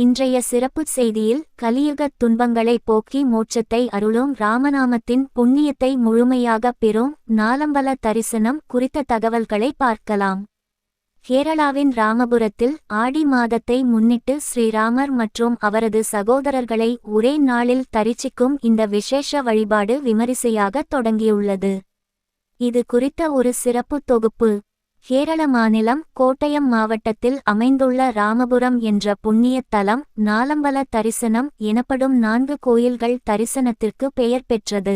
இன்றைய சிறப்பு செய்தியில் கலியுகத் துன்பங்களை போக்கி மோட்சத்தை அருளும் ராமநாமத்தின் புண்ணியத்தை முழுமையாகப் பெறும் நாலம்பல தரிசனம் குறித்த தகவல்களை பார்க்கலாம். கேரளாவின் ராமபுரத்தில் ஆடி மாதத்தை முன்னிட்டு ஸ்ரீராமர் மற்றும் அவரது சகோதரர்களை ஒரே நாளில் தரிசிக்கும் இந்த விசேஷ வழிபாடு விமரிசையாக தொடங்கியுள்ளது. இது குறித்த ஒரு சிறப்பு தொகுப்பு. கேரள மாநிலம் கோட்டயம் மாவட்டத்தில் அமைந்துள்ள ராமபுரம் என்ற புண்ணிய தலம் நாலம்பல தரிசனம் எனப்படும் 4 கோயில்கள் தரிசனத்திற்கு பெயர் பெற்றது.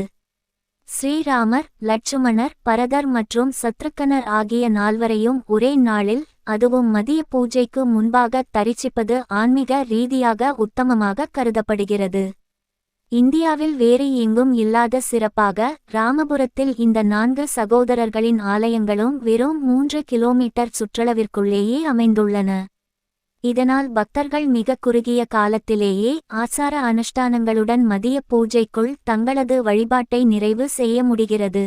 ஸ்ரீராமர், லட்சுமணர், பரதர் மற்றும் சத்ருக்கனர் ஆகிய 4வரையும் ஒரே நாளில், அதுவும் மதிய பூஜைக்கு முன்பாக தரிசிப்பது ஆன்மீக ரீதியாக உத்தமமாக கருதப்படுகிறது. இந்தியாவில் வேறு எங்கும் இல்லாத சிறப்பாக ராமபுரத்தில் இந்த 4 சகோதரர்களின் ஆலயங்களும் வெறும் 3 கிலோமீட்டர் சுற்றளவிற்குள்ளேயே அமைந்துள்ளன. இதனால் பக்தர்கள் மிக குறுகிய காலத்திலேயே ஆசார அனுஷ்டானங்களுடன் மதிய பூஜைக்குள் தங்களது வழிபாட்டை நிறைவு செய்ய முடிகிறது.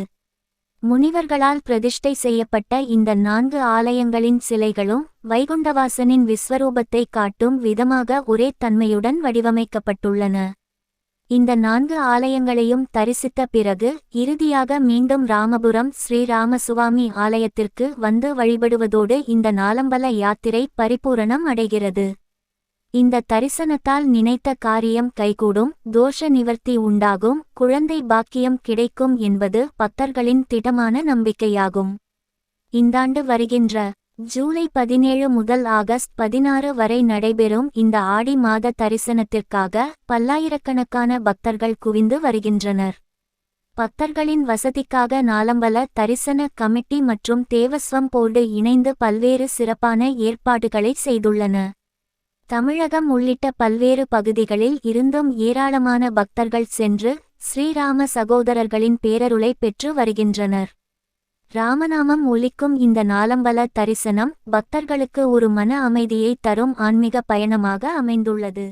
முனிவர்களால் பிரதிஷ்டை செய்யப்பட்ட இந்த 4 ஆலயங்களின் சிலைகளும் வைகுண்டவாசனின் விஸ்வரூபத்தை காட்டும் விதமாக ஒரே தன்மையுடன் வடிவமைக்கப்பட்டுள்ளன. இந்த 4 ஆலயங்களையும் தரிசித்த பிறகு இறுதியாக மீண்டும் ராமபுரம் ஸ்ரீராமசுவாமி ஆலயத்திற்கு வந்து வழிபடுவதோடு இந்த நாலம்பல யாத்திரை பரிபூரணம் அடைகிறது. இந்த தரிசனத்தால் நினைத்த காரியம் கைகூடும், தோஷ நிவர்த்தி உண்டாகும், குழந்தை பாக்கியம் கிடைக்கும் என்பது பக்தர்களின் திடமான நம்பிக்கையாகும். இந்தாண்டு வருகின்ற ஜூலை 17 முதல் ஆகஸ்ட் 16 வரை நடைபெறும் இந்த ஆடி மாத தரிசனத்திற்காக பல்லாயிரக்கணக்கான பக்தர்கள் குவிந்து வருகின்றனர். பக்தர்களின் வசதிக்காக நாலம்பல தரிசன கமிட்டி மற்றும் தேவஸ்வம் போர்டு இணைந்து பல்வேறு சிறப்பான ஏற்பாடுகளை செய்துள்ளன. தமிழகம் உள்ளிட்ட பல்வேறு பகுதிகளில் இருந்தும் ஏராளமான பக்தர்கள் சென்று ஸ்ரீராம சகோதரர்களின் பேரருளை பெற்று வருகின்றனர். ராமநாமம் ஒலிக்கும் இந்த நாலம்பல தரிசனம் பக்தர்களுக்கு ஒரு மன அமைதியை தரும் ஆன்மீக பயணமாக அமைந்துள்ளது.